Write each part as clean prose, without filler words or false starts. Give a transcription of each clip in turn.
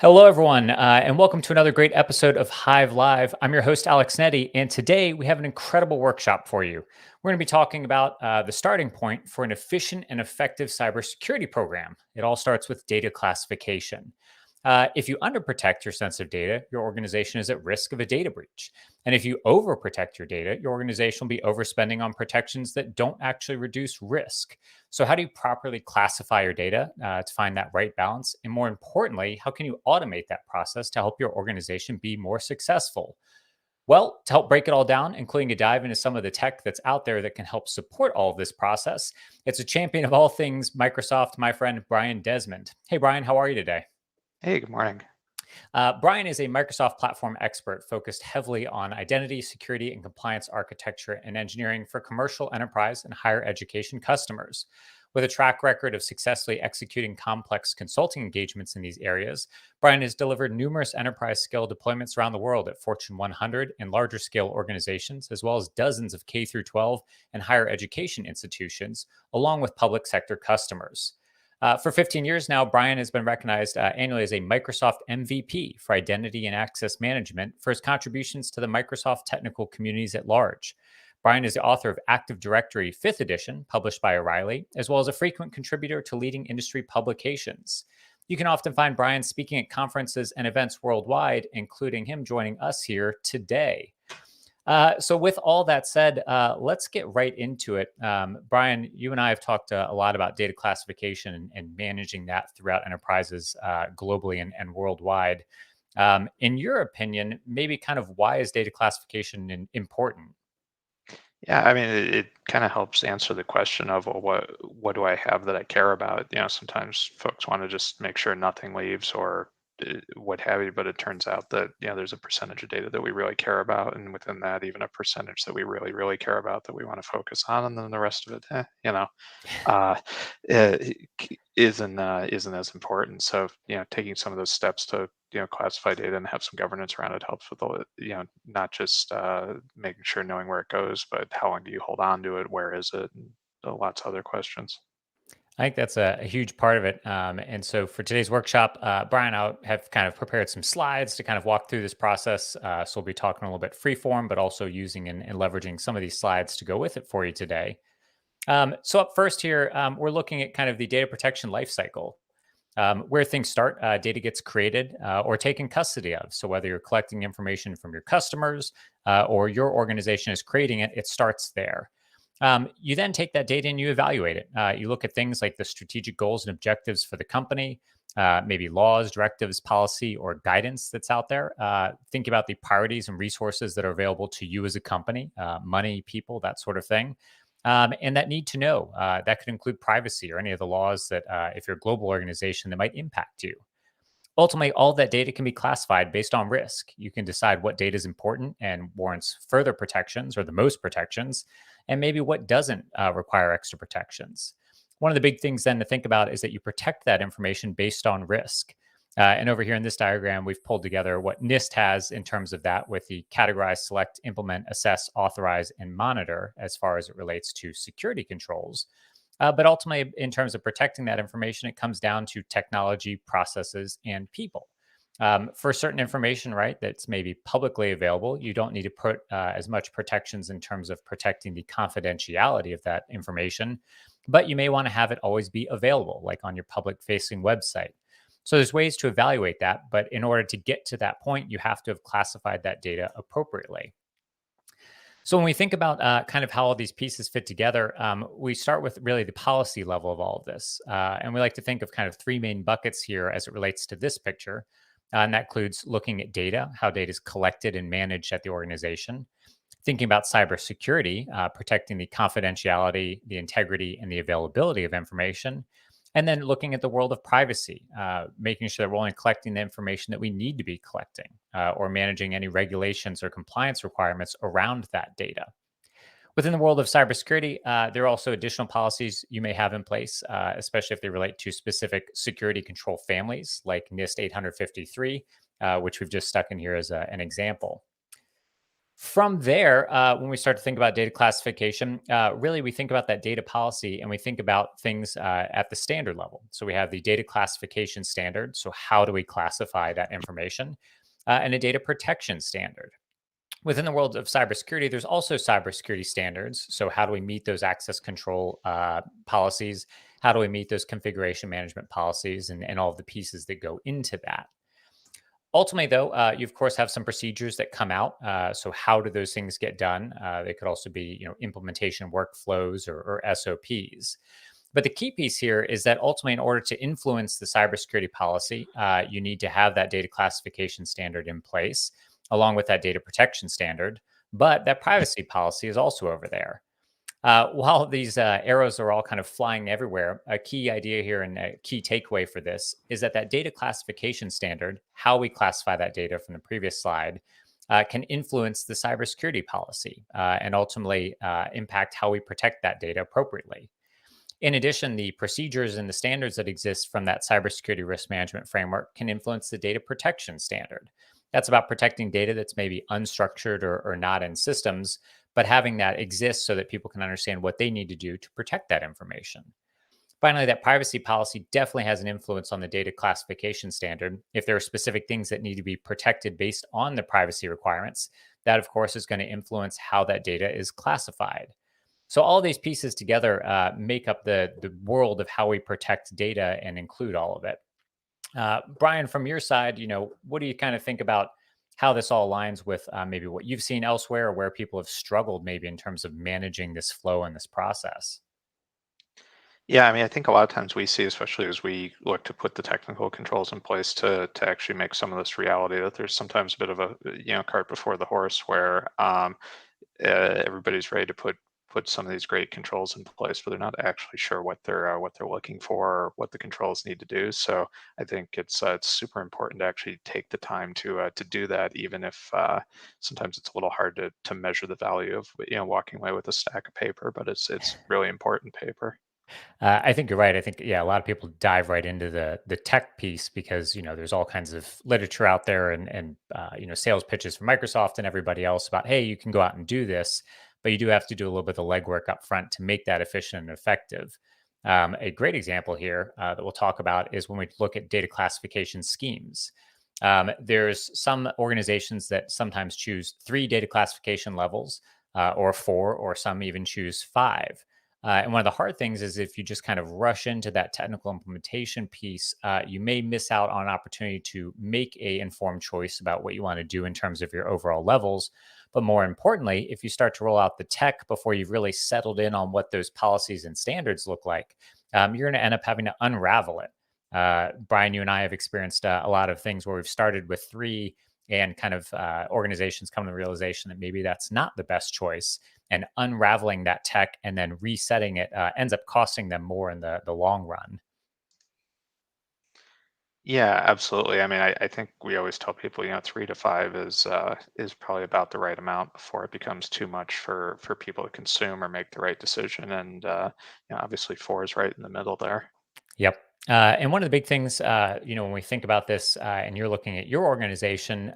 Hello, everyone, and welcome to another great episode of Hive Live. I'm your host, Alex Netty, and today we have an incredible workshop for you. We're going to be talking about the starting point for an efficient and effective cybersecurity program. It all starts with data classification. If you underprotect your sensitive data, your organization is at risk of a data breach. And if you overprotect your data, your organization will be overspending on protections that don't actually reduce risk. So, how do you properly classify your data to find that right balance? And more importantly, how can you automate that process to help your organization be more successful? Well, to help break it all down, including a dive into some of the tech that's out there that can help support all of this process, it's a champion of all things Microsoft, my friend Brian Desmond. Hey, Brian, how are you today? Hey, good morning. Brian is a Microsoft platform expert focused heavily on identity, security, and compliance architecture and engineering for commercial, enterprise, and higher education customers. With a track record of successfully executing complex consulting engagements in these areas, Brian has delivered numerous enterprise scale deployments around the world at Fortune 100 and larger scale organizations, as well as dozens of K through 12 and higher education institutions, along with public sector customers. For 15 years now, Brian has been recognized annually as a Microsoft MVP for identity and access management for his contributions to the Microsoft technical communities at large. Brian is the author of Active Directory 5th edition, published by O'Reilly, as well as a frequent contributor to leading industry publications. You can often find Brian speaking at conferences and events worldwide, including him joining us here today. So, with all that said, let's get right into it. Brian, you and I have talked a lot about data classification and managing that throughout enterprises globally and worldwide. In your opinion, maybe kind of why is data classification important? Yeah, I mean, it kind of helps answer the question of, well, what do I have that I care about? Sometimes folks want to just make sure nothing leaves or what have you, but it turns out that there's a percentage of data that we really care about, and within that, even a percentage that we really, really care about that we want to focus on, and then the rest of it, uh, isn't as important. So taking some of those steps to classify data and have some governance around it helps with the not just making sure knowing where it goes, but how long do you hold on to it, where is it, and lots of other questions. I think that's a huge part of it. And so for today's workshop, Brian, I have kind of prepared some slides to kind of walk through this process. So we'll be talking a little bit free form, but also using and leveraging some of these slides to go with it for you today. So up first here, we're looking at kind of the data protection lifecycle. Where things start, data gets created or taken custody of. So whether you're collecting information from your customers or your organization is creating it, it starts there. You then take that data and you evaluate it. You look at things like the strategic goals and objectives for the company, maybe laws, directives, policy, or guidance that's out there. Think about the priorities and resources that are available to you as a company, money, people, that sort of thing. And that need to know that could include privacy or any of the laws that, if you're a global organization, that might impact you. Ultimately, all of that data can be classified based on risk. You can decide what data is important and warrants further protections or the most protections, and maybe what doesn't require extra protections. One of the big things then to think about is that you protect that information based on risk. And over here in this diagram, we've pulled together what NIST has in terms of that with the categorize, select, implement, assess, authorize, and monitor as far as it relates to security controls. But ultimately, in terms of protecting that information, it comes down to technology, processes, and people. For certain information, right, that's maybe publicly available, you don't need to put as much protections in terms of protecting the confidentiality of that information, but you may want to have it always be available, like on your public facing website. So there's ways to evaluate that, but in order to get to that point, you have to have classified that data appropriately. So when we think about kind of how all these pieces fit together, we start with really the policy level of all of this, and we like to think of kind of three main buckets here as it relates to this picture, and that includes looking at data, how data is collected and managed at the organization, thinking about cybersecurity, protecting the confidentiality, the integrity, and the availability of information. And then looking at the world of privacy, making sure that we're only collecting the information that we need to be collecting or managing any regulations or compliance requirements around that data. Within the world of cybersecurity, there are also additional policies you may have in place, especially if they relate to specific security control families like NIST 853, which we've just stuck in here as an example. From there, when we start to think about data classification, really we think about that data policy and we think about things at the standard level. So we have the data classification standard. So, how do we classify that information? And a data protection standard. Within the world of cybersecurity, there's also cybersecurity standards. So, how do we meet those access control policies? How do we meet those configuration management policies and all of the pieces that go into that? Ultimately, though, you of course have some procedures that come out. So, how do those things get done? They could also be, implementation workflows or SOPs. But the key piece here is that ultimately, in order to influence the cybersecurity policy, you need to have that data classification standard in place, along with that data protection standard. But that privacy policy is also over there. While these arrows are all kind of flying everywhere, a key idea here and a key takeaway for this is that that data classification standard, how we classify that data from the previous slide, can influence the cybersecurity policy and ultimately impact how we protect that data appropriately. In addition, the procedures and the standards that exist from that cybersecurity risk management framework can influence the data protection standard. That's about protecting data that's maybe unstructured or not in systems, but having that exist so that people can understand what they need to do to protect that information. Finally, that privacy policy definitely has an influence on the data classification standard. If there are specific things that need to be protected based on the privacy requirements, that of course is going to influence how that data is classified. So all these pieces together make up the world of how we protect data and include all of it. Brian, from your side, what do you kind of think about how this all aligns with maybe what you've seen elsewhere or where people have struggled maybe in terms of managing this flow and this process? Yeah, I mean, I think a lot of times we see, especially as we look to put the technical controls in place to actually make some of this reality, that there's sometimes a bit of a cart before the horse where everybody's ready to put some of these great controls in place, but they're not actually sure what they're looking for or what the controls need to do. So I think it's super important to actually take the time to do that, even if sometimes it's a little hard to measure the value of walking away with a stack of paper, but it's really important paper. I think you're right. I think yeah, a lot of people dive right into the tech piece because there's all kinds of literature out there and sales pitches from Microsoft and everybody else about hey, you can go out and do this, but you do have to do a little bit of legwork up front to make that efficient and effective. A great example here that we'll talk about is when we look at data classification schemes. There's some organizations that sometimes choose three data classification levels, or four, or some even choose five. And one of the hard things is if you just kind of rush into that technical implementation piece, you may miss out on an opportunity to make a informed choice about what you want to do in terms of your overall levels. But more importantly, if you start to roll out the tech before you've really settled in on what those policies and standards look like, you're going to end up having to unravel it. Brian, you and I have experienced a lot of things where we've started with three and kind of organizations come to the realization that maybe that's not the best choice and unraveling that tech and then resetting it ends up costing them more in the long run. Yeah, absolutely. I mean, I think we always tell people, 3 to 5 is probably about the right amount before it becomes too much for people to consume or make the right decision. And obviously 4 is right in the middle there. Yep. And one of the big things, when we think about this, and you're looking at your organization,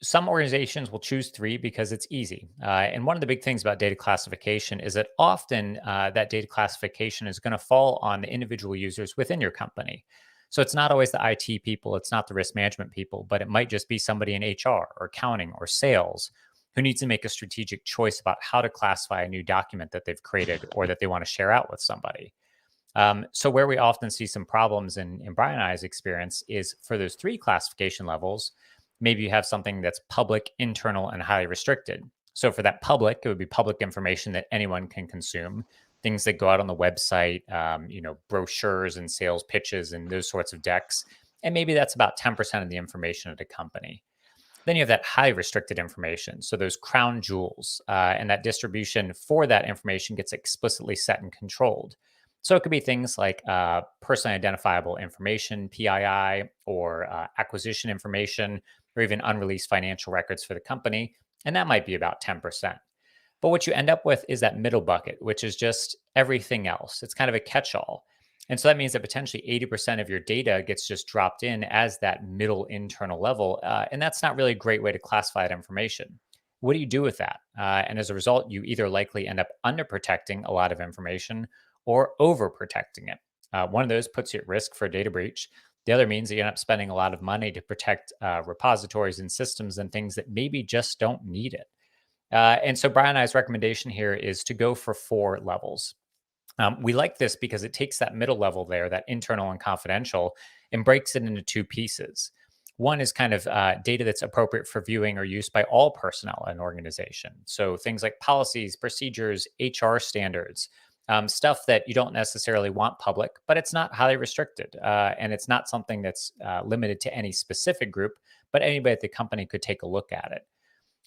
some organizations will choose three because it's easy. And one of the big things about data classification is that often that data classification is going to fall on the individual users within your company. So it's not always the IT people, it's not the risk management people, but it might just be somebody in HR or accounting or sales who needs to make a strategic choice about how to classify a new document that they've created or that they want to share out with somebody. So where we often see some problems in Brian and I's experience is for those three classification levels, maybe you have something that's public, internal, and highly restricted. So for that public, it would be public information that anyone can consume, things that go out on the website, brochures and sales pitches and those sorts of decks. And maybe that's about 10% of the information at a company. Then you have that highly restricted information. So those crown jewels and that distribution for that information gets explicitly set and controlled. So it could be things like personally identifiable information, PII, or acquisition information, or even unreleased financial records for the company. And that might be about 10%. But what you end up with is that middle bucket, which is just everything else. It's kind of a catch all. And so that means that potentially 80% of your data gets just dropped in as that middle internal level. And that's not really a great way to classify that information. What do you do with that? And as a result, you either likely end up underprotecting a lot of information or overprotecting it. One of those puts you at risk for a data breach. The other means that you end up spending a lot of money to protect repositories and systems and things that maybe just don't need it. And so Brian and I's recommendation here is to go for 4 levels. We like this because it takes that middle level there, that internal and confidential, and breaks it into 2 pieces. One is kind of data that's appropriate for viewing or use by all personnel in an organization. So things like policies, procedures, HR standards, stuff that you don't necessarily want public, but it's not highly restricted. And it's not something that's limited to any specific group, but anybody at the company could take a look at it.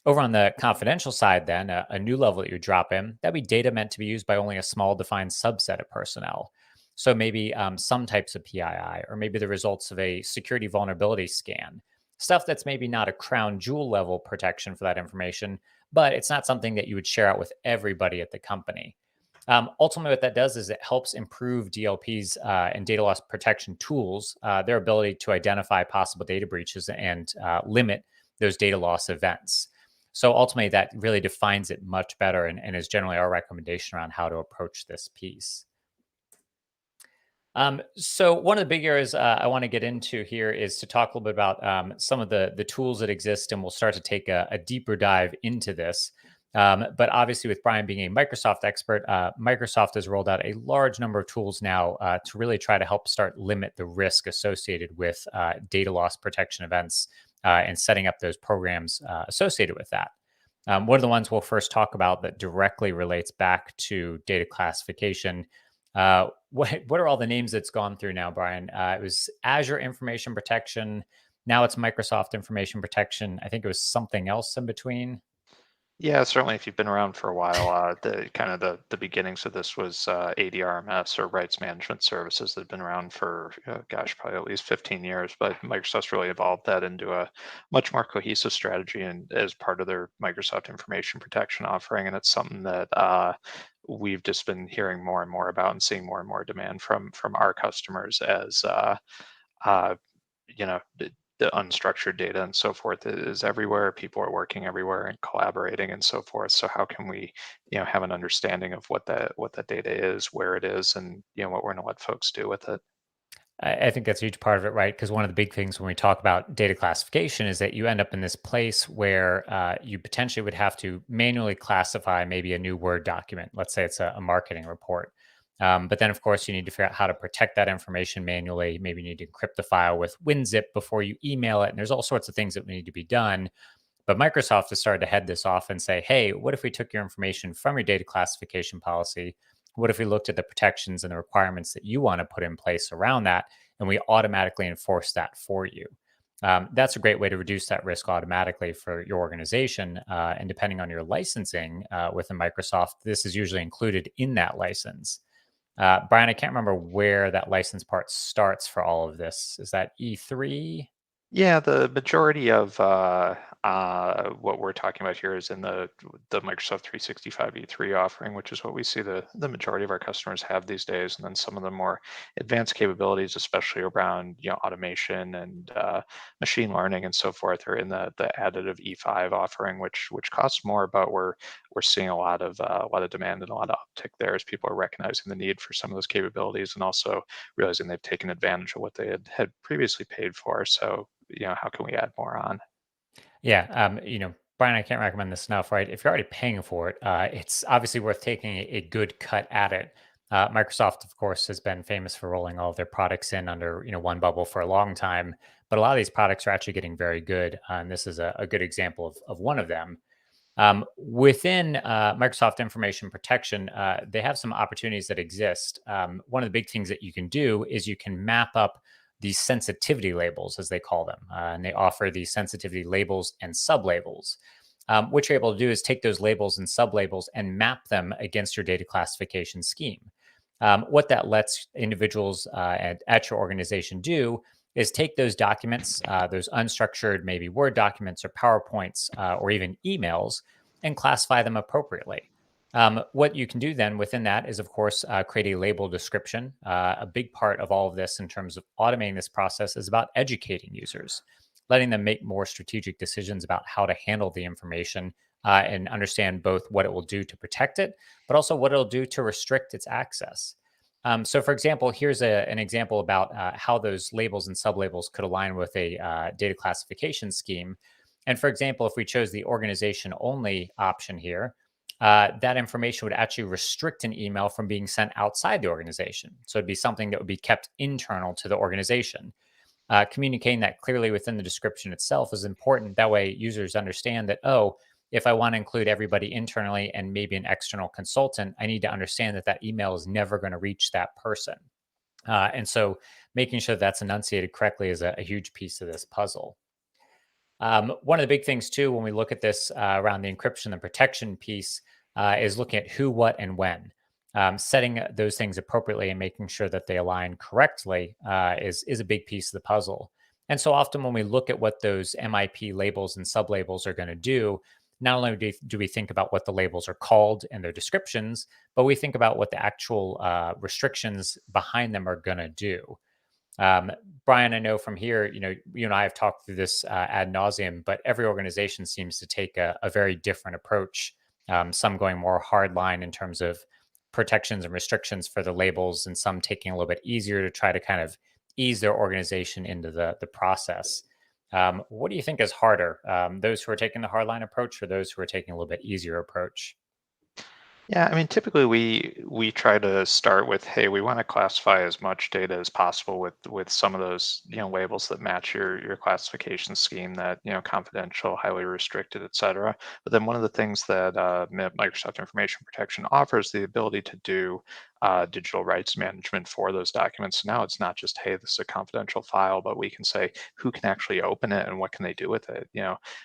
Over on the confidential side, then, a new level that you drop in, that'd be data meant to be used by only a small defined subset of personnel. So maybe some types of PII, or maybe the results of a security vulnerability scan. Stuff that's maybe not a crown jewel level protection for that information, but it's not something that you would share out with everybody at the company. Ultimately, what that does is it helps improve DLPs and data loss protection tools, their ability to identify possible data breaches and limit those data loss events. So ultimately, that really defines it much better and is generally our recommendation around how to approach this piece. So one of the big areas I want to get into here is to talk a little bit about some of the tools that exist, and we'll start to take a deeper dive into this. But obviously, with Brian being a Microsoft expert, Microsoft has rolled out a large number of tools now to really try to help start limit the risk associated with data loss protection events and setting up those programs associated with that. One of the ones we'll first talk about that directly relates back to data classification. What are all the names it's gone through now, Brian? It was Azure Information Protection. Now it's Microsoft Information Protection. I think it was something else in between. Yeah, certainly if you've been around for a while, the kind of the beginnings of this was ADRMS or rights management services that have been around for, gosh, probably at least 15 years. But Microsoft's really evolved that into a much more cohesive strategy and as part of their Microsoft Information Protection offering. And it's something that we've just been hearing more and more about and seeing more and more demand from our customers as uh, you know the unstructured data and so forth is everywhere. People are working everywhere and collaborating and so forth. So how can we have an understanding of what that data is, where it is, and what we're going to let folks do with it? I think that's a huge part of it, right? Because one of the big things when we talk about data classification is that you end up in this place where you potentially would have to manually classify maybe a new Word document. Let's say it's a marketing report. But then, of course, you need to figure out how to protect that information manually. Maybe you need to encrypt the file with WinZip before you email it. And there's all sorts of things that need to be done. But Microsoft has started to head this off and say, hey, what if we took your information from your data classification policy? What if we looked at the protections and the requirements that you want to put in place around that, and we automatically enforce that for you? That's a great way to reduce that risk automatically for your organization. And depending on your licensing within Microsoft, this is usually included in that license. Brian, I can't remember where that license part starts for all of this. Is that E3? Yeah, the majority of what we're talking about here is in the Microsoft 365 E3 offering, which is what we see the majority of our customers have these days. And then some of the more advanced capabilities, especially around automation and machine learning and so forth, are in the additive E5 offering, which costs more, but we're seeing a lot of demand and a lot of uptick there as people are recognizing the need for some of those capabilities and also realizing they've taken advantage of what they had previously paid for. So how can we add more on? Yeah, Brian, I can't recommend this enough, right? If you're already paying for it, it's obviously worth taking a good cut at it. Microsoft, of course, has been famous for rolling all of their products in under one bubble for a long time, but a lot of these products are actually getting very good, and this is a good example of one of them. Within Microsoft Information Protection, they have some opportunities that exist. One of the big things that you can do is you can map up these sensitivity labels, as they call them, and they offer these sensitivity labels and sublabels. What you're able to do is take those labels and sublabels and map them against your data classification scheme. What that lets individuals at your organization do is take those documents, those unstructured, maybe Word documents or PowerPoints or even emails, and classify them appropriately. What you can do then within that is, of course, create a label description. A big part of all of this in terms of automating this process is about educating users, letting them make more strategic decisions about how to handle the information and understand both what it will do to protect it, but also what it'll do to restrict its access. So, for example, here's an example about how those labels and sublabels could align with a data classification scheme. And for example, if we chose the organization only option here, that information would actually restrict an email from being sent outside the organization. So it'd be something that would be kept internal to the organization. Communicating that clearly within the description itself is important. That way, users understand that, oh, if I want to include everybody internally and maybe an external consultant, I need to understand that that email is never going to reach that person. And so, making sure that's enunciated correctly is a huge piece of this puzzle. One of the big things too, when we look at this around the encryption and protection piece, is looking at who, what, and when. Setting those things appropriately and making sure that they align correctly is a big piece of the puzzle. And so often when we look at what those MIP labels and sublabels are going to do, not only do we think about what the labels are called and their descriptions, but we think about what the actual restrictions behind them are going to do. Um, Brian, I know from here, you and I have talked through this ad nauseum, but every organization seems to take a very different approach. Some going more hardline in terms of protections and restrictions for the labels, and some taking a little bit easier to try to kind of ease their organization into the process. What do you think is harder, those who are taking the hardline approach or those who are taking a little bit easier approach? Yeah, I mean, typically we try to start with, hey, we want to classify as much data as possible with some of those, labels that match your classification scheme, that, confidential, highly restricted, et cetera. But then one of the things that MIP, Microsoft Information Protection, offers the ability to do digital rights management for those documents. So now it's not just, hey, this is a confidential file, but we can say who can actually open it and what can they do with it.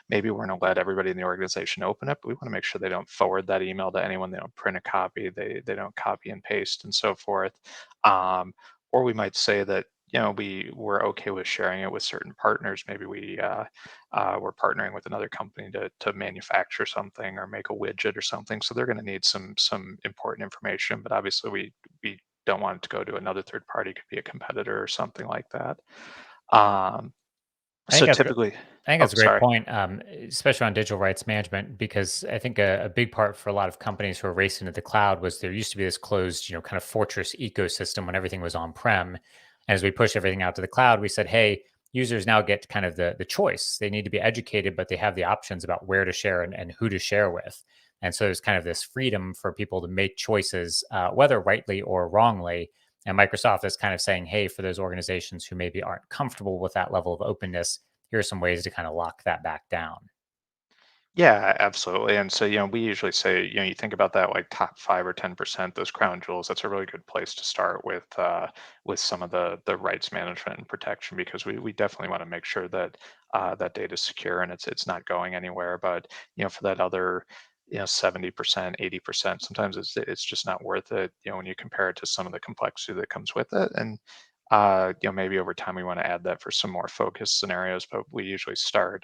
Maybe we're going to let everybody in the organization open it, but we want to make sure they don't forward that email to anyone. They don't print a copy. They don't copy and paste and so forth. Um, or we might say that we're okay with sharing it with certain partners. Maybe we're partnering with another company to manufacture something or make a widget or something. So they're going to need some important information. But obviously we don't want it to go to another third party. It could be a competitor or something like that. Um, I think so that's good. typically, I think oh, that's a great sorry. point, especially on digital rights management, because I think a big part for a lot of companies who are racing to the cloud was there used to be this closed, kind of fortress ecosystem when everything was on prem. And as we push everything out to the cloud, we said, hey, users now get kind of the choice. They need to be educated, but they have the options about where to share and who to share with. And so there's kind of this freedom for people to make choices, whether rightly or wrongly. And Microsoft is kind of saying, hey, for those organizations who maybe aren't comfortable with that level of openness, here are some ways to kind of lock that back down. Yeah, absolutely. And so, we usually say, you think about that like top 5 or 10%, those crown jewels. That's a really good place to start with some of the rights management and protection, because we definitely want to make sure that that data is secure and it's not going anywhere. But for that other 70%, 80%, sometimes it's just not worth it. When you compare it to some of the complexity that comes with it. And maybe over time we want to add that for some more focused scenarios, but we usually start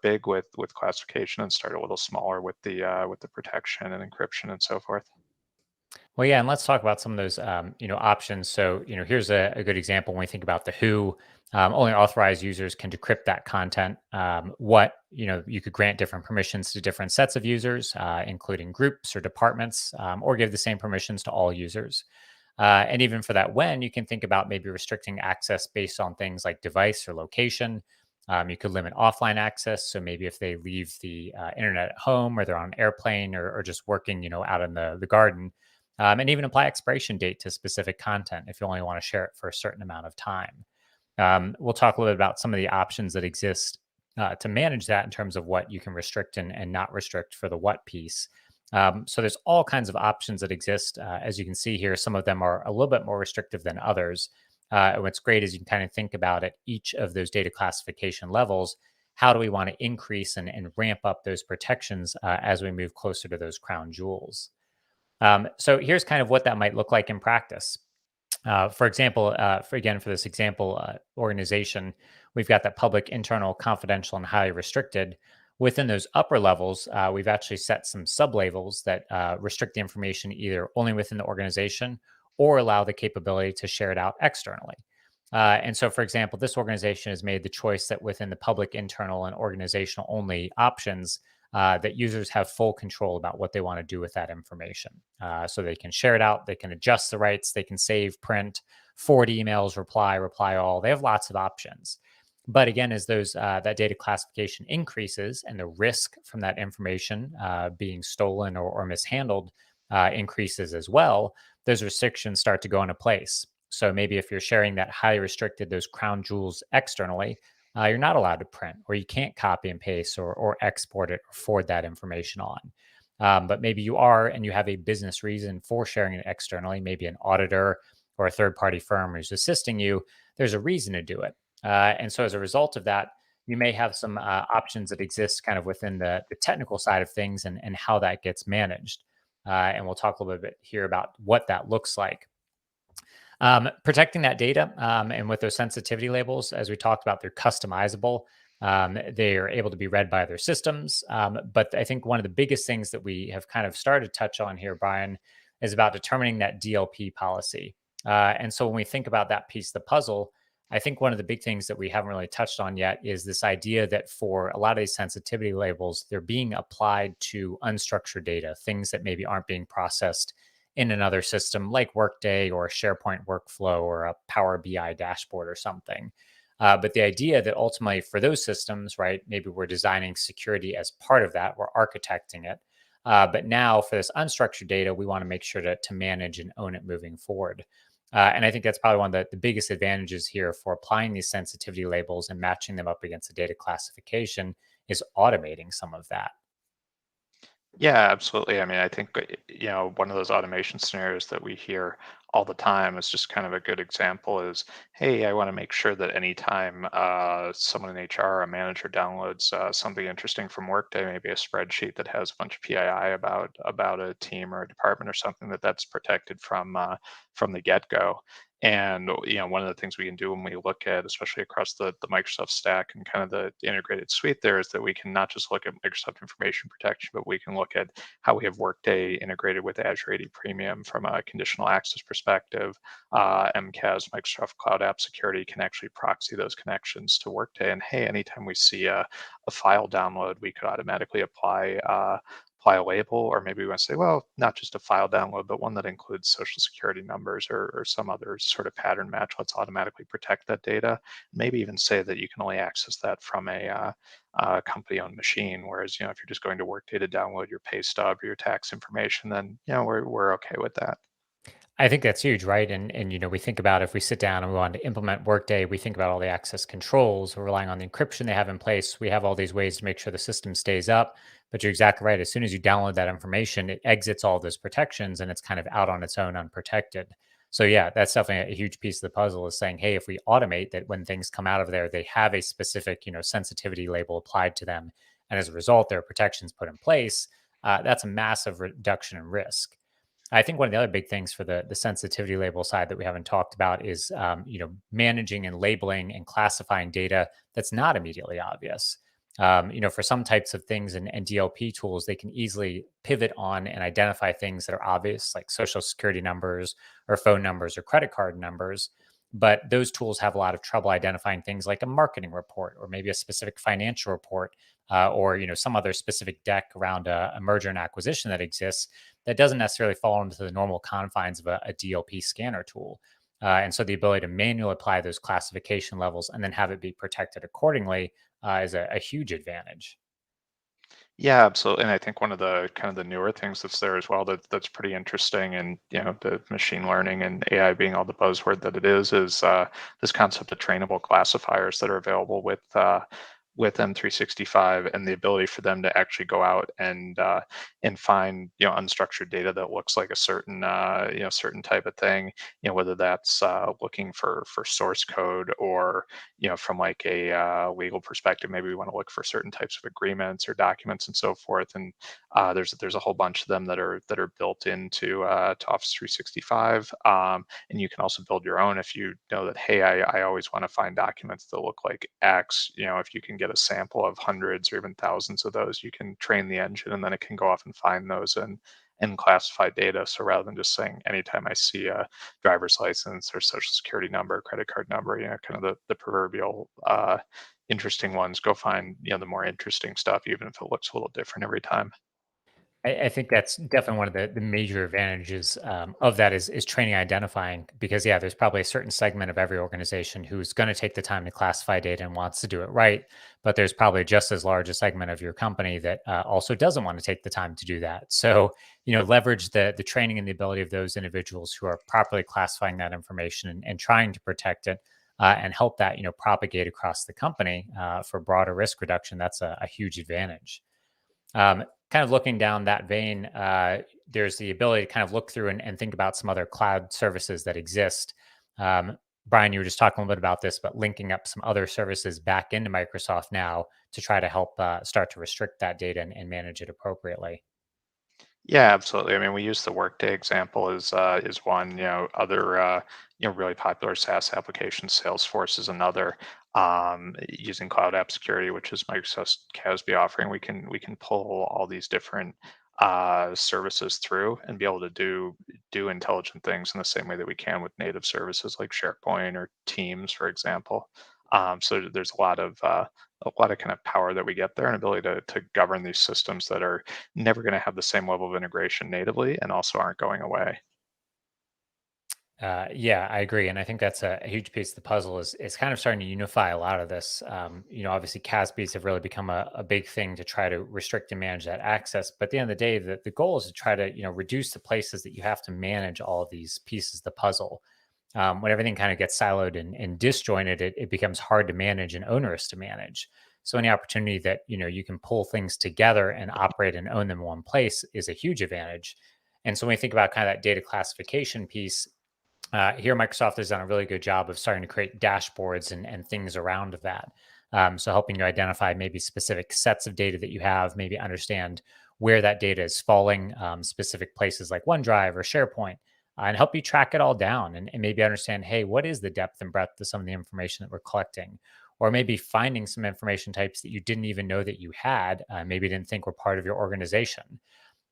big with classification and start a little smaller with the protection and encryption and so forth. Well, yeah, and let's talk about some of those, options. So, here's a good example when we think about the who. Only authorized users can decrypt that content. What, you could grant different permissions to different sets of users, including groups or departments, or give the same permissions to all users. And even for that, when you can think about maybe restricting access based on things like device or location. You could limit offline access. So maybe if they leave the internet at home or they're on an airplane or just working, out in the garden, and even apply expiration date to specific content if you only want to share it for a certain amount of time. We'll talk a little bit about some of the options that exist to manage that in terms of what you can restrict and not restrict for the what piece. So there's all kinds of options that exist. As you can see here, some of them are a little bit more restrictive than others. And what's great is you can kind of think about at each of those data classification levels. How do we want to increase and ramp up those protections as we move closer to those crown jewels? So here's kind of what that might look like in practice. For example, for this example organization, we've got that public, internal, confidential, and highly restricted. Within those upper levels, we've actually set some sublabels that restrict the information either only within the organization or allow the capability to share it out externally. And so, for example, this organization has made the choice that within the public, internal, and organizational only options, that users have full control about what they want to do with that information. So they can share it out, they can adjust the rights, they can save, print, forward emails, reply all. They have lots of options. But again, as those that data classification increases and the risk from that information being stolen or mishandled increases as well, those restrictions start to go into place. So maybe if you're sharing that highly restricted, those crown jewels externally, you're not allowed to print, or you can't copy and paste or export it or forward that information on. But maybe you are, and you have a business reason for sharing it externally, maybe an auditor or a third party firm who's assisting you. There's a reason to do it. And so as a result of that, you may have some options that exist kind of within the technical side of things and how that gets managed. And we'll talk a little bit here about what that looks like. Protecting that data and with those sensitivity labels, as we talked about, they're customizable. They are able to be read by other systems. But I think one of the biggest things that we have kind of started to touch on here, Brian, is about determining that DLP policy. And so when we think about that piece of the puzzle, I think one of the big things that we haven't really touched on yet is this idea that for a lot of these sensitivity labels, they're being applied to unstructured data, things that maybe aren't being processed in another system like Workday or a SharePoint workflow or a Power BI dashboard or something. But the idea that ultimately for those systems, right, maybe we're designing security as part of that, we're architecting it. But now for this unstructured data, we want to make sure to manage and own it moving forward. And I think that's probably one of the biggest advantages here for applying these sensitivity labels and matching them up against the data classification is automating some of that. Yeah, absolutely. I mean, I think, one of those automation scenarios that we hear all the time is just kind of a good example is, hey, I want to make sure that anytime someone in HR or a manager downloads something interesting from Workday, maybe a spreadsheet that has a bunch of PII about a team or a department or something, that's protected from the get-go. And one of the things we can do when we look at, especially across the Microsoft stack and kind of the integrated suite there, is that we can not just look at Microsoft Information Protection, but we can look at how we have Workday integrated with Azure AD Premium from a conditional access perspective. MCAS, Microsoft Cloud App Security, can actually proxy those connections to Workday. And hey, anytime we see a file download, we could automatically apply a label, or maybe we want to say, well, not just a file download, but one that includes social security numbers or some other sort of pattern match. Let's automatically protect that data. Maybe even say that you can only access that from a company-owned machine. Whereas, if you're just going to Workday to download your pay stub or your tax information, then we're okay with that. I think that's huge, right? And we think about if we sit down and we want to implement Workday, we think about all the access controls. We're relying on the encryption they have in place. We have all these ways to make sure the system stays up. But you're exactly right. As soon as you download that information, it exits all those protections and it's kind of out on its own, unprotected. So yeah, that's definitely a huge piece of the puzzle is saying, hey, if we automate that when things come out of there, they have a specific, sensitivity label applied to them. And as a result, there are protections put in place. That's a massive reduction in risk. I think one of the other big things for the sensitivity label side that we haven't talked about is managing and labeling and classifying data that's not immediately obvious. For some types of things and DLP tools, they can easily pivot on and identify things that are obvious, like social security numbers or phone numbers or credit card numbers. But those tools have a lot of trouble identifying things like a marketing report or maybe a specific financial report or some other specific deck around a merger and acquisition that exists that doesn't necessarily fall into the normal confines of a DLP scanner tool. And so the ability to manually apply those classification levels and then have it be protected accordingly is a huge advantage. Yeah, absolutely. And I think one of the kind of the newer things that's there as well that's pretty interesting, and the machine learning and AI being all the buzzword that it is this concept of trainable classifiers that are available with M365, and the ability for them to actually go out and find unstructured data that looks like a certain type of thing. Whether that's looking for source code, or from like a legal perspective, maybe we want to look for certain types of agreements or documents and so forth. And there's a whole bunch of them that are built into to Office 365. And you can also build your own if you know that, hey, I always want to find documents that look like X. If you can get a sample of hundreds or even thousands of those, you can train the engine, and then it can go off and find those and classify data. So rather than just saying anytime I see a driver's license or social security number, credit card number, kind of the proverbial interesting ones, go find the more interesting stuff, even if it looks a little different every time. I think that's definitely one of the major advantages of that is training identifying because yeah, there's probably a certain segment of every organization who's going to take the time to classify data and wants to do it right, but there's probably just as large a segment of your company that also doesn't want to take the time to do that. So leverage the training and the ability of those individuals who are properly classifying that information and trying to protect it. And help that propagate across the company for broader risk reduction. That's a huge advantage. Kind of looking down that vein, there's the ability to kind of look through and think about some other cloud services that exist. Um, Brian, you were just talking a little bit about this, but linking up some other services back into Microsoft now to try to help start to restrict that data and manage it appropriately. Yeah, absolutely. I mean, we use the Workday example as one. Other really popular SaaS applications. Salesforce is another. Using Cloud App Security, which is Microsoft's CASB offering, we can pull all these different services through and be able to do intelligent things in the same way that we can with native services like SharePoint or Teams, for example. So there's a lot of kind of power that we get there and ability to govern these systems that are never going to have the same level of integration natively and also aren't going away. Yeah, I agree, and I think that's a huge piece of the puzzle. Is kind of starting to unify a lot of this. Obviously, CASBs have really become a big thing to try to restrict and manage that access. But at the end of the day, the goal is to try to reduce the places that you have to manage all of these pieces of the puzzle. When everything kind of gets siloed and disjointed, it becomes hard to manage and onerous to manage. So any opportunity that you can pull things together and operate and own them in one place is a huge advantage. And so when we think about kind of that data classification piece, here Microsoft has done a really good job of starting to create dashboards and things around that. So helping you identify maybe specific sets of data that you have, maybe understand where that data is falling, specific places like OneDrive or SharePoint, and help you track it all down and maybe understand, hey, what is the depth and breadth of some of the information that we're collecting? Or maybe finding some information types that you didn't even know that you had, maybe didn't think were part of your organization.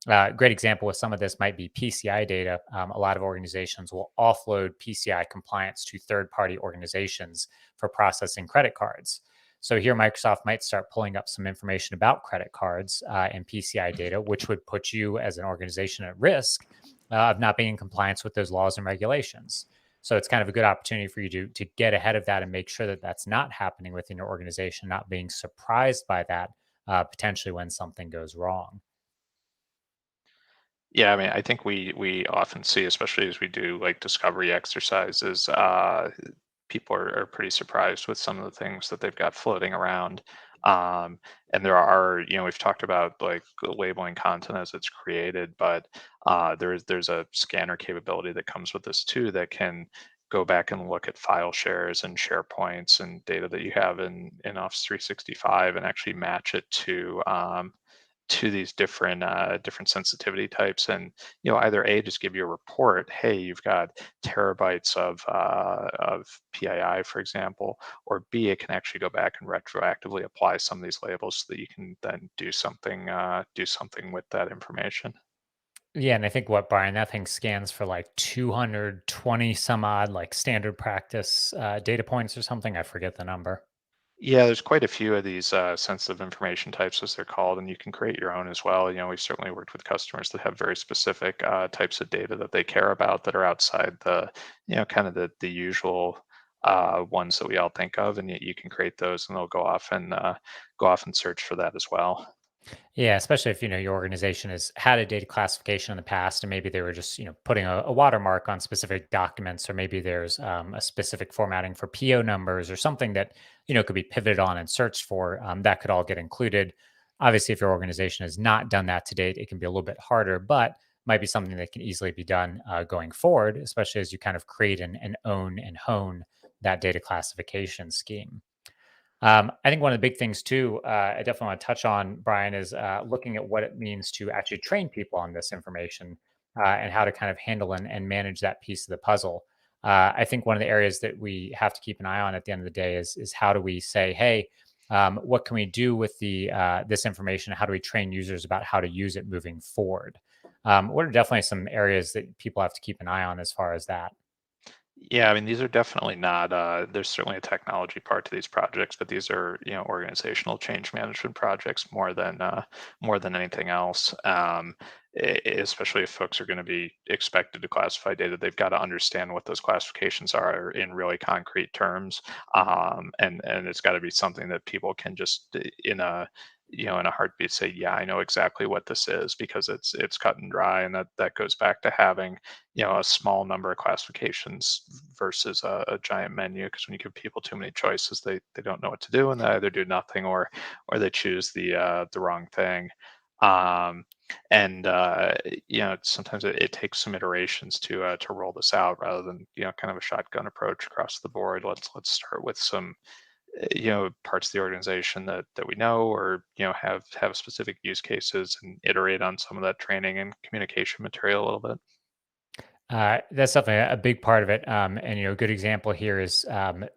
Great example with some of this might be PCI data. A lot of organizations will offload PCI compliance to third party organizations for processing credit cards. So here, Microsoft might start pulling up some information about credit cards and PCI data, which would put you as an organization at risk of not being in compliance with those laws and regulations. So it's kind of a good opportunity for you to get ahead of that and make sure that that's not happening within your organization, not being surprised by that potentially when something goes wrong. Yeah, I mean, I think we often see, especially as we do like discovery exercises, people are pretty surprised with some of the things that they've got floating around. And there are, we've talked about like labeling content as it's created, but there's a scanner capability that comes with this too that can go back and look at file shares and SharePoints and data that you have in Office 365 and actually match it to these different sensitivity types, and either a just give you a report, hey, you've got terabytes of PII, for example, or b it can actually go back and retroactively apply some of these labels so that you can then do something with that information. Yeah, and I think what Brian, that thing scans for like 220 some odd like standard practice data points or something. I forget the number. Yeah, there's quite a few of these sensitive information types, as they're called, and you can create your own as well. We've certainly worked with customers that have very specific types of data that they care about that are outside kind of the usual ones that we all think of, and you can create those, and they'll go off and search for that as well. Yeah, especially if your organization has had a data classification in the past, and maybe they were just putting a watermark on specific documents, or maybe there's a specific formatting for PO numbers or something that could be pivoted on and searched for. That could all get included. Obviously, if your organization has not done that to date, it can be a little bit harder, but might be something that can easily be done going forward, especially as you kind of create and own and hone that data classification scheme. I think one of the big things too, I definitely want to touch on, Brian, is looking at what it means to actually train people on this information and how to kind of handle and manage that piece of the puzzle. I think one of the areas that we have to keep an eye on at the end of the day is how do we say, hey, what can we do with the this information? How do we train users about how to use it moving forward? What are definitely some areas that people have to keep an eye on as far as that? Yeah, I mean, these are definitely not, there's certainly a technology part to these projects, but these are, organizational change management projects more than anything else. Especially if folks are going to be expected to classify data, they've got to understand what those classifications are in really concrete terms. And it's got to be something that people can just in a heartbeat say, yeah, I know exactly what this is, because it's cut and dry. And that goes back to having a small number of classifications versus a giant menu, because when you give people too many choices, they don't know what to do, and they either do nothing or they choose the wrong thing. Um, and sometimes it takes some iterations to roll this out, rather than kind of a shotgun approach across the board. Let's start with some parts of the organization that we know, or have specific use cases, and iterate on some of that training and communication material a little bit. That's definitely a big part of it. And a good example here is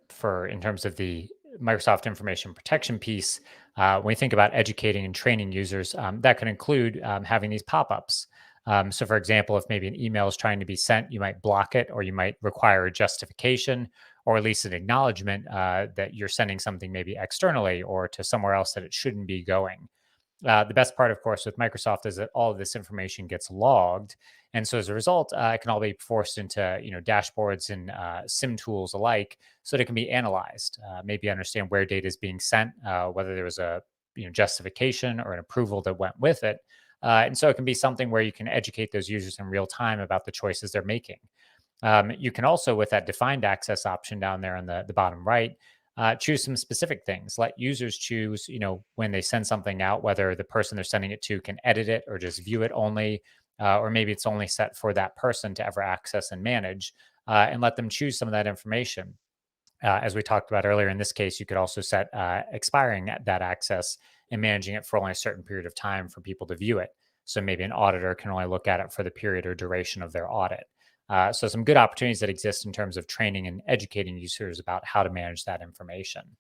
for in terms of the Microsoft information protection piece. When you think about educating and training users, that could include having these pop-ups. So, for example, if maybe an email is trying to be sent, you might block it, or you might require a justification, or at least an acknowledgement that you're sending something maybe externally or to somewhere else that it shouldn't be going. The best part, of course, with Microsoft is that all of this information gets logged, and so as a result, it can all be forced into dashboards and SIM tools alike, so that it can be analyzed. Maybe understand where data is being sent, whether there was a justification or an approval that went with it, and so it can be something where you can educate those users in real time about the choices they're making. You can also, with that defined access option down there on the bottom right, choose some specific things. Let users choose, when they send something out, whether the person they're sending it to can edit it or just view it only, or maybe it's only set for that person to ever access and manage, and let them choose some of that information. As we talked about earlier, in this case, you could also set expiring that access and managing it for only a certain period of time for people to view it. So maybe an auditor can only look at it for the period or duration of their audit. So some good opportunities that exist in terms of training and educating users about how to manage that information.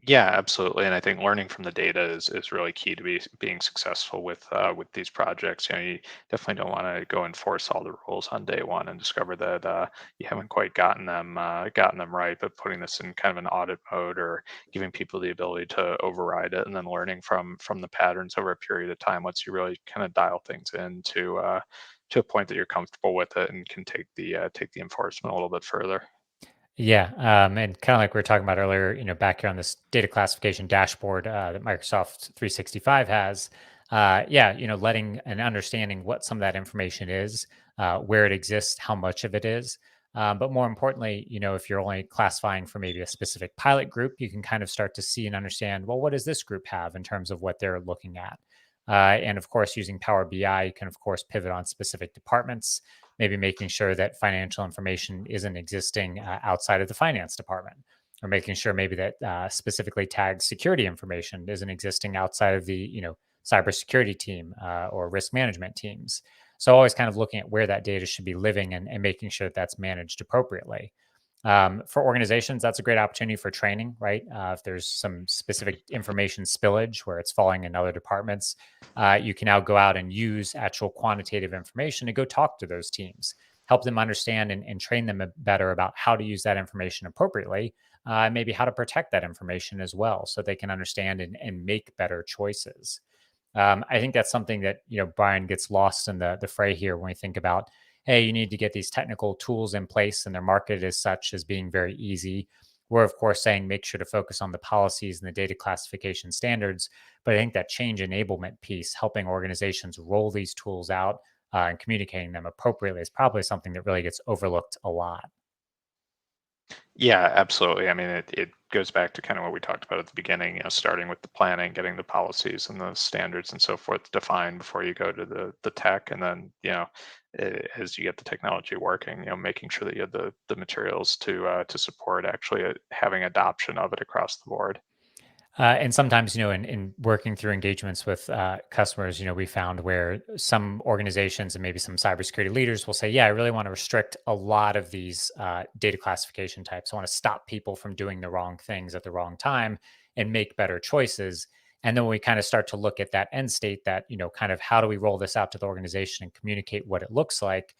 Yeah, absolutely. And I think learning from the data is really key to being successful with these projects. You definitely don't want to go enforce all the rules on day one and discover that you haven't quite gotten them right. But putting this in kind of an audit mode, or giving people the ability to override it, and then learning from the patterns over a period of time lets you really kind of dial things in to a point that you're comfortable with it, and can take the enforcement a little bit further. Yeah, and kind of like we were talking about earlier, back here on this data classification dashboard that Microsoft 365 has. Yeah, letting and understanding what some of that information is, where it exists, how much of it is. But more importantly, if you're only classifying for maybe a specific pilot group, you can kind of start to see and understand, well, what does this group have in terms of what they're looking at? And of course, using Power BI, you can, of course, pivot on specific departments, maybe making sure that financial information isn't existing outside of the finance department, or making sure maybe that specifically tagged security information isn't existing outside of the cybersecurity team or risk management teams. So always kind of looking at where that data should be living, and making sure that that's managed appropriately. For organizations, that's a great opportunity for training, right? If there's some specific information spillage where it's falling in other departments, you can now go out and use actual quantitative information to go talk to those teams, help them understand and train them better about how to use that information appropriately, maybe how to protect that information as well, so they can understand and make better choices. I think that's something that Brian gets lost in the fray here when we think about, hey, you need to get these technical tools in place, and they're marketed as such as being very easy. We're of course saying make sure to focus on the policies and the data classification standards, but I think that change enablement piece, helping organizations roll these tools out and communicating them appropriately, is probably something that really gets overlooked a lot. Yeah, absolutely. I mean, it goes back to kind of what we talked about at the beginning, starting with the planning, getting the policies and the standards and so forth defined before you go to the tech. And then, as you get the technology working, making sure that you have the materials to support actually having adoption of it across the board. And sometimes, in working through engagements with customers, we found where some organizations and maybe some cybersecurity leaders will say, "Yeah, I really want to restrict a lot of these data classification types. I want to stop people from doing the wrong things at the wrong time and make better choices." And then we kind of start to look at that end state, that, kind of how do we roll this out to the organization and communicate what it looks like.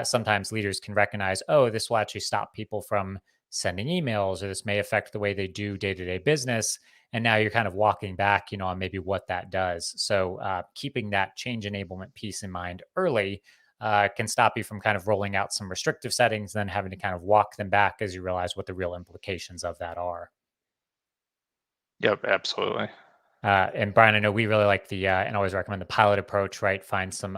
Sometimes leaders can recognize, oh, this will actually stop people from sending emails, or this may affect the way they do day-to-day business. And now you're kind of walking back, on maybe what that does. So keeping that change enablement piece in mind early can stop you from kind of rolling out some restrictive settings, then having to kind of walk them back as you realize what the real implications of that are. Yep, absolutely. And Brian, I know we really like and always recommend the pilot approach, right? Find some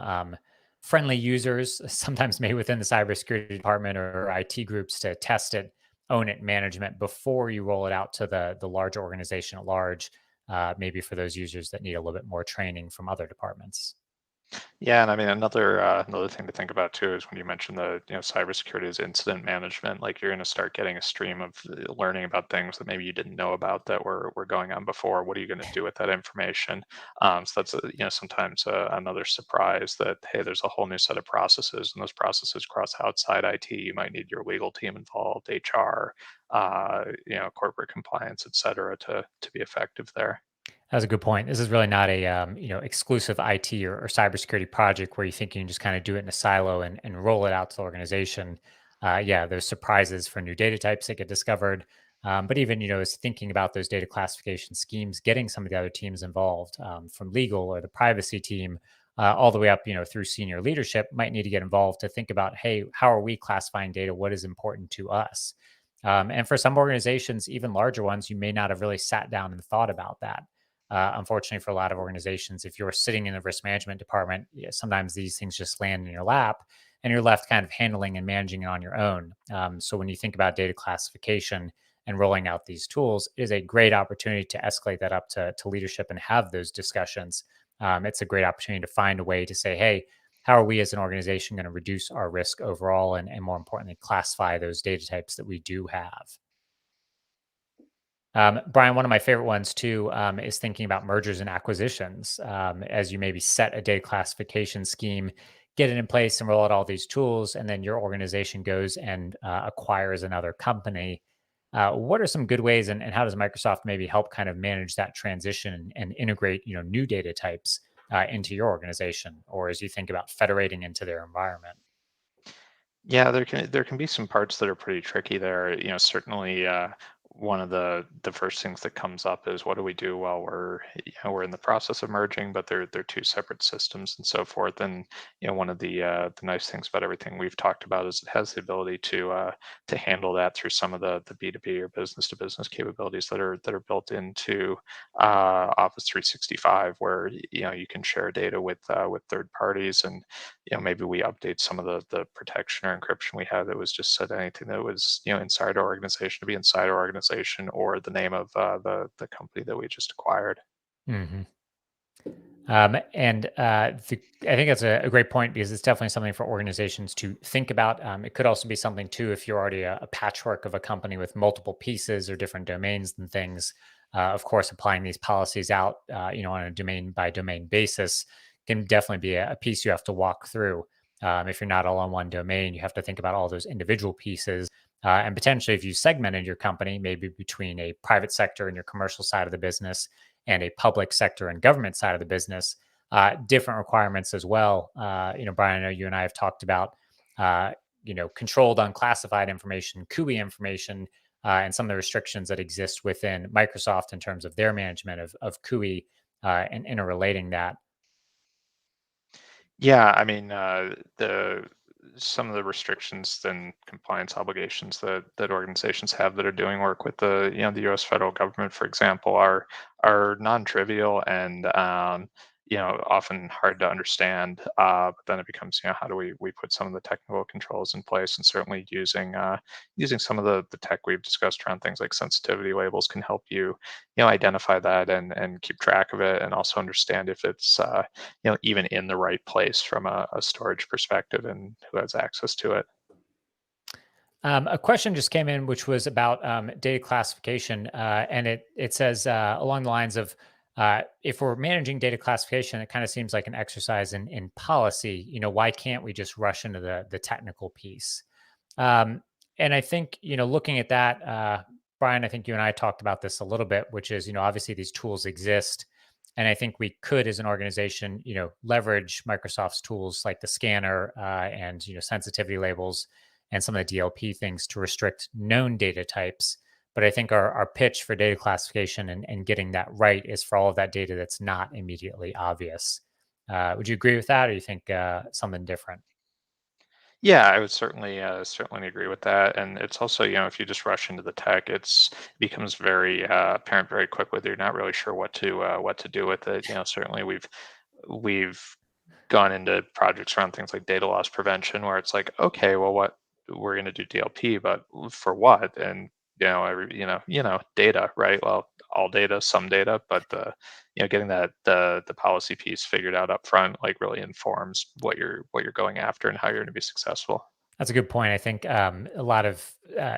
friendly users, sometimes maybe within the cybersecurity department or IT groups, to test it, own it, management before you roll it out to the large organization at large. Maybe for those users that need a little bit more training from other departments. Yeah, and I mean another thing to think about too is when you mentioned the cybersecurity as incident management, like you're going to start getting a stream of learning about things that maybe you didn't know about that were going on before. What are you going to do with that information? So that's sometimes another surprise that hey, there's a whole new set of processes, and those processes cross outside IT. You might need your legal team involved, HR, corporate compliance, et cetera, to be effective there. That's a good point. This is really not a exclusive IT or cybersecurity project where you think you can just kind of do it in a silo and roll it out to the organization. Yeah, there's surprises for new data types that get discovered. But even is thinking about those data classification schemes, getting some of the other teams involved, from legal or the privacy team, all the way up through senior leadership, might need to get involved to think about, hey, how are we classifying data? What is important to us? And for some organizations, even larger ones, you may not have really sat down and thought about that. Unfortunately, for a lot of organizations, if you're sitting in the risk management department, yeah, sometimes these things just land in your lap and you're left kind of handling and managing it on your own. So when you think about data classification and rolling out these tools, it is a great opportunity to escalate that up to leadership and have those discussions. It's a great opportunity to find a way to say, hey, how are we as an organization going to reduce our risk overall, and more importantly, classify those data types that we do have? Brian, one of my favorite ones too, is thinking about mergers and acquisitions. As you maybe set a data classification scheme, get it in place, and roll out all these tools, and then your organization goes and acquires another company. What are some good ways, and how does Microsoft maybe help kind of manage that transition and integrate new data types into your organization, or as you think about federating into their environment? Yeah, there can be some parts that are pretty tricky there. Certainly one of the first things that comes up is what do we do while we're in the process of merging, but they're two separate systems and so forth. And one of the nice things about everything we've talked about is it has the ability to handle that through some of the B2B or business to business capabilities that are built into Office 365, where you can share data with third parties, and maybe we update some of the protection or encryption we have that was just set anything that was inside our organization to be inside our organization, or the name of the company that we just acquired. Hmm. I think that's a great point, because it's definitely something for organizations to think about. It could also be something too if you're already a patchwork of a company with multiple pieces or different domains and things. Of course, applying these policies out, on a domain by domain basis can definitely be a piece you have to walk through. If you're not all on one domain, you have to think about all those individual pieces. And potentially, if you segmented your company, maybe between a private sector and your commercial side of the business, and a public sector and government side of the business, different requirements as well. Brian, I know you and I have talked about, controlled unclassified information, CUI information, and some of the restrictions that exist within Microsoft in terms of their management of CUI, and interrelating that. Yeah, I mean, the some of the restrictions and compliance obligations that organizations have that are doing work with the U.S. federal government, for example, are non-trivial and often hard to understand. But then it becomes how do we put some of the technical controls in place, and certainly using some of the tech we've discussed around things like sensitivity labels can help you identify that and keep track of it, and also understand if it's even in the right place from a storage perspective and who has access to it. A question just came in, which was about data classification, and it says along the lines of, if we're managing data classification, it kind of seems like an exercise in policy. Why can't we just rush into the technical piece? Um, and I think looking at that, Brian, I think you and I talked about this a little bit, which is obviously these tools exist. And I think we could, as an organization, leverage Microsoft's tools like the scanner and sensitivity labels and some of the DLP things to restrict known data types. But I think our pitch for data classification and getting that right is for all of that data that's not immediately obvious. Would you agree with that, or you think something different? Yeah, I would certainly agree with that. And it's also, if you just rush into the tech, it becomes very apparent very quickly that you're not really sure what to do with it. Certainly we've gone into projects around things like data loss prevention, where it's like, okay, well, what we're going to do DLP, but for what? And data, right? Well, all data, some data, but getting the policy piece figured out up front, like, really informs what you're going after and how you're going to be successful. That's a good point. I think a lot of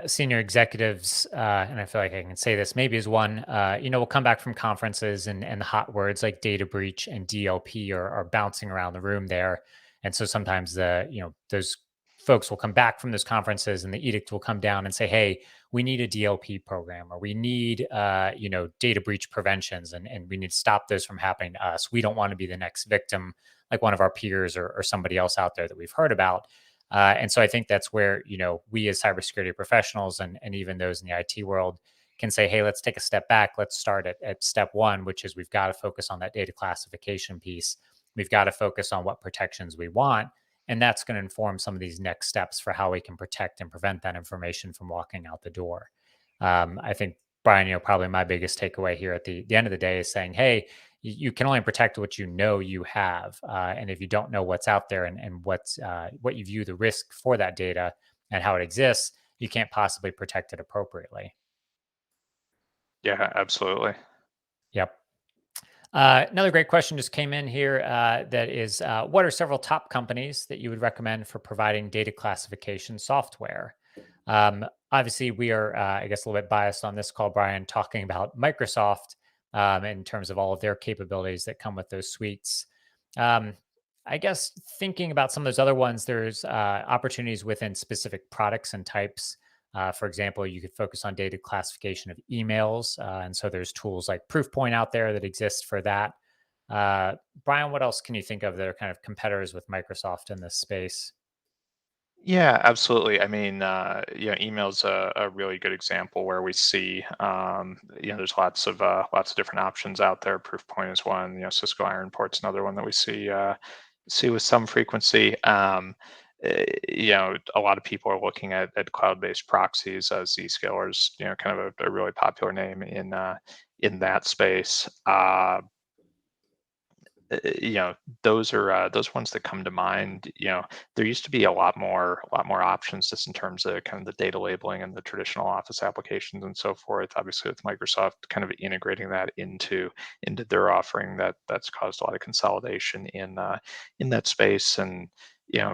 senior executives, and I feel like I can say this maybe as one, will come back from conferences and the hot words like data breach and DLP are bouncing around the room there. And so sometimes those folks will come back from those conferences and the edict will come down and say, hey, we need a DLP program, or we need, data breach preventions, and we need to stop those from happening to us. We don't want to be the next victim like one of our peers or somebody else out there that we've heard about. And so I think that's where, we as cybersecurity professionals and even those in the IT world can say, hey, let's take a step back. Let's start at step one, which is we've got to focus on that data classification piece. We've got to focus on what protections we want. And that's going to inform some of these next steps for how we can protect and prevent that information from walking out the door. I think, Brian, probably my biggest takeaway here at the end of the day is saying, hey, you can only protect what you know you have. And if you don't know what's out there and what you view the risk for that data and how it exists, you can't possibly protect it appropriately. Yeah, absolutely. Yep. Another great question just came in here that is what are several top companies that you would recommend for providing data classification software? Obviously, we are, I guess, a little bit biased on this call, Brian, talking about Microsoft in terms of all of their capabilities that come with those suites. Um, I guess thinking about some of those other ones, there's opportunities within specific products and types. For example, you could focus on data classification of emails. And so there's tools like Proofpoint out there that exist for that. Uh, Brian, what else can you think of that are kind of competitors with Microsoft in this space? Yeah, absolutely. I mean, email's a really good example where we see, there's lots of different options out there. Proofpoint is one. Cisco Iron Port's another one that we see with some frequency. A lot of people are looking at cloud-based proxies as Zscaler's, kind of a really popular name in that space. Those ones that come to mind. There used to be a lot more options just in terms of kind of the data labeling and the traditional Office applications and so forth. Obviously, with Microsoft kind of integrating that into their offering, that's caused a lot of consolidation in that space. And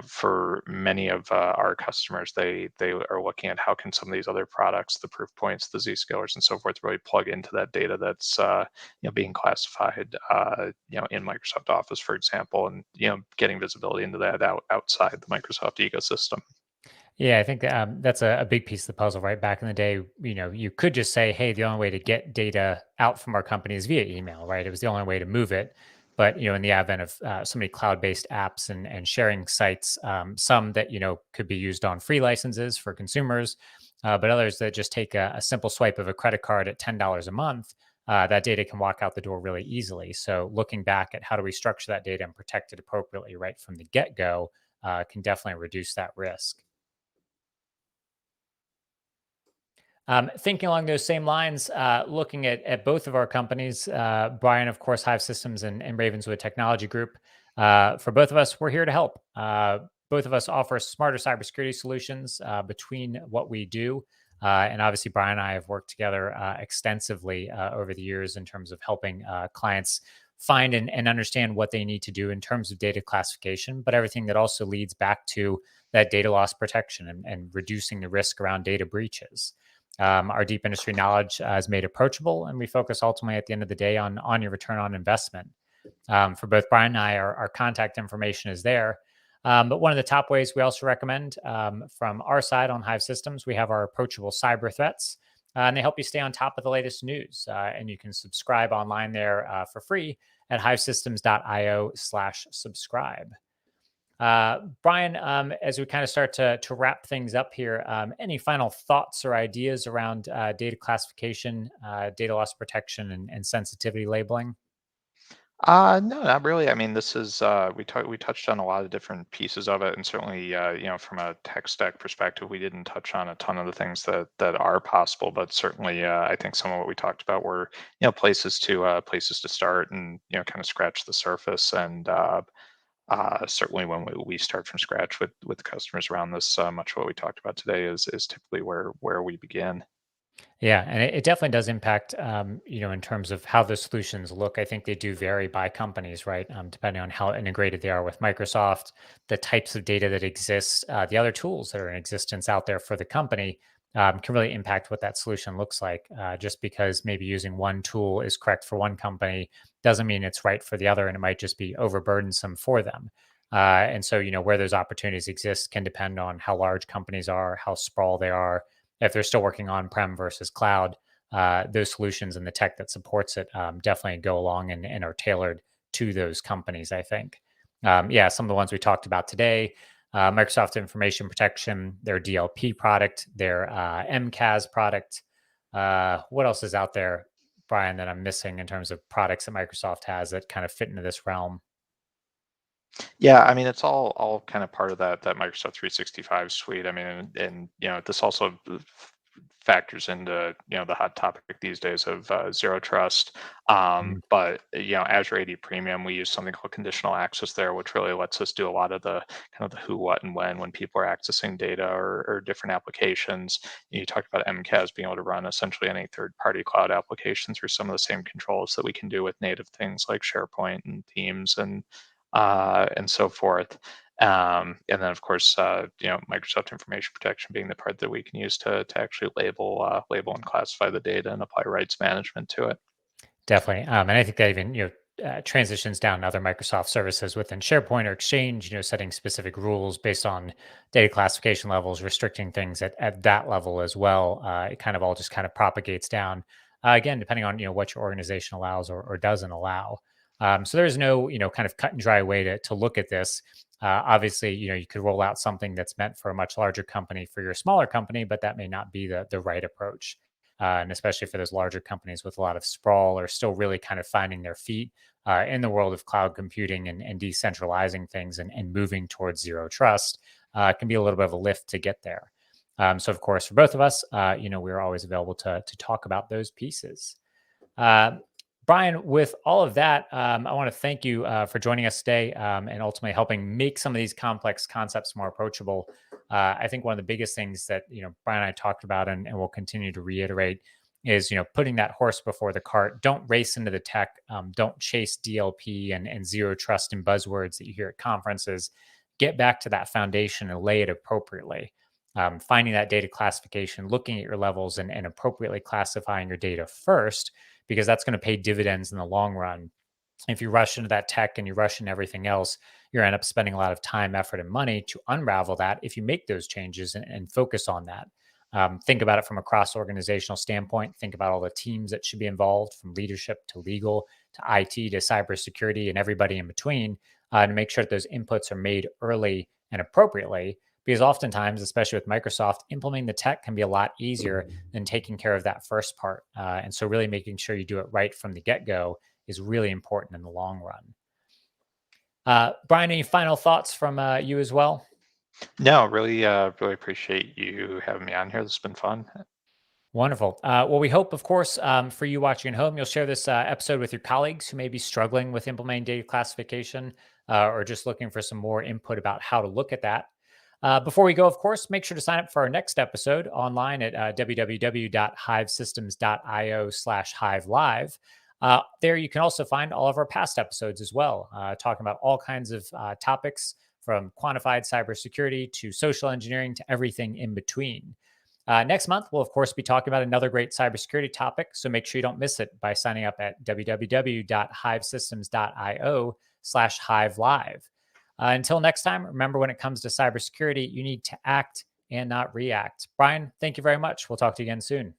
for many of our customers, they are looking at how can some of these other products, the proof points, the Zscalers, and so forth, really plug into that data that's being classified, in Microsoft Office, for example, and getting visibility into that outside the Microsoft ecosystem. Yeah, I think that's a big piece of the puzzle, right? Back in the day, you could just say, hey, the only way to get data out from our company is via email, right? It was the only way to move it. But, in the advent of so many cloud-based apps and sharing sites, some that, could be used on free licenses for consumers, but others that just take a simple swipe of a credit card at $10 a month, that data can walk out the door really easily. So looking back at how do we structure that data and protect it appropriately right from the get-go can definitely reduce that risk. Thinking along those same lines, looking at both of our companies, Brian, of course, Hive Systems and Ravenswood Technology Group. For both of us, we're here to help. Both of us offer smarter cybersecurity solutions between what we do. And obviously, Brian and I have worked together extensively over the years in terms of helping clients find and understand what they need to do in terms of data classification, but everything that also leads back to that data loss protection and reducing the risk around data breaches. Our deep industry knowledge is made approachable, and we focus ultimately at the end of the day on your return on investment. For both Brian and I, our contact information is there. But one of the top ways we also recommend from our side on Hive Systems, we have our approachable cyber threats. and they help you stay on top of the latest news. And you can subscribe online there for free at hivesystems.io/subscribe. Brian, as we kind of start to wrap things up here, any final thoughts or ideas around data classification, data loss protection, and sensitivity labeling? No, not really. I mean, this is we touched on a lot of different pieces of it, and certainly, from a tech stack perspective, we didn't touch on a ton of the things that are possible. But certainly, I think some of what we talked about were, places to start, and kind of scratch the surface. And certainly, when we start from scratch with customers around this, much of what we talked about today is typically where we begin. Yeah, and it definitely does impact, in terms of how the solutions look. I think they do vary by companies, right? Depending on how integrated they are with Microsoft, the types of data that exist, the other tools that are in existence out there for the company can really impact what that solution looks like. Just because maybe using one tool is correct for one company doesn't mean it's right for the other, and it might just be overburdensome for them. And so, where those opportunities exist can depend on how large companies are, how sprawl they are, if they're still working on prem versus cloud, those solutions and the tech that supports it definitely go along and are tailored to those companies, I think. Yeah, some of the ones we talked about today, Microsoft Information Protection, their DLP product, their MCAS product. What else is out there, Brian, that I'm missing in terms of products that Microsoft has that kind of fit into this realm? Yeah, I mean, it's all kind of part of that Microsoft 365 suite. I mean, and this also factors into the hot topic these days of zero trust. Mhm. But Azure AD Premium, we use something called conditional access there, which really lets us do a lot of the kind of the who, what, and when people are accessing data or different applications. You talked about MCAS being able to run essentially any third-party cloud application through some of the same controls that we can do with native things like SharePoint and Teams and so forth. And then, of course, Microsoft Information Protection being the part that we can use to actually label and classify the data and apply rights management to it. Definitely. And I think that even, transitions down to other Microsoft services within SharePoint or Exchange, setting specific rules based on data classification levels, restricting things at that level as well. It kind of all just kind of propagates down, again, depending on, what your organization allows or doesn't allow. So there's no, kind of cut and dry way to look at this. Obviously, you could roll out something that's meant for a much larger company for your smaller company, but that may not be the right approach. And especially for those larger companies with a lot of sprawl are still really kind of finding their feet in the world of cloud computing and decentralizing things and moving towards zero trust can be a little bit of a lift to get there. So, of course, for both of us, we're always available to talk about those pieces. Uh, Brian, with all of that, I want to thank you for joining us today and ultimately helping make some of these complex concepts more approachable. I think one of the biggest things that Brian and I talked about and will continue to reiterate is putting that horse before the cart. Don't race into the tech. Don't chase DLP and zero trust and buzzwords that you hear at conferences. Get back to that foundation and lay it appropriately. Finding that data classification, looking at your levels and appropriately classifying your data first because that's going to pay dividends in the long run. If you rush into that tech and you rush into everything else, you end up spending a lot of time, effort, and money to unravel that. If you make those changes and focus on that, think about it from a cross organizational standpoint. Think about all the teams that should be involved, from leadership to legal to IT to cybersecurity and everybody in between, to make sure that those inputs are made early and appropriately. Because oftentimes, especially with Microsoft, implementing the tech can be a lot easier than taking care of that first part. And so, really making sure you do it right from the get go is really important in the long run. Brian, any final thoughts from you as well? No, really appreciate you having me on here. This has been fun. Wonderful. Well, we hope, of course, for you watching at home, you'll share this episode with your colleagues who may be struggling with implementing data classification or just looking for some more input about how to look at that. Before we go, of course, make sure to sign up for our next episode online at www.hivesystems.io/hive live. There you can also find all of our past episodes as well, talking about all kinds of topics from quantified cybersecurity to social engineering to everything in between. Next month, we'll, of course, be talking about another great cybersecurity topic. So make sure you don't miss it by signing up at www.hivesystems.io/hive live. Until next time, remember when it comes to cybersecurity, you need to act and not react. Brian, thank you very much. We'll talk to you again soon.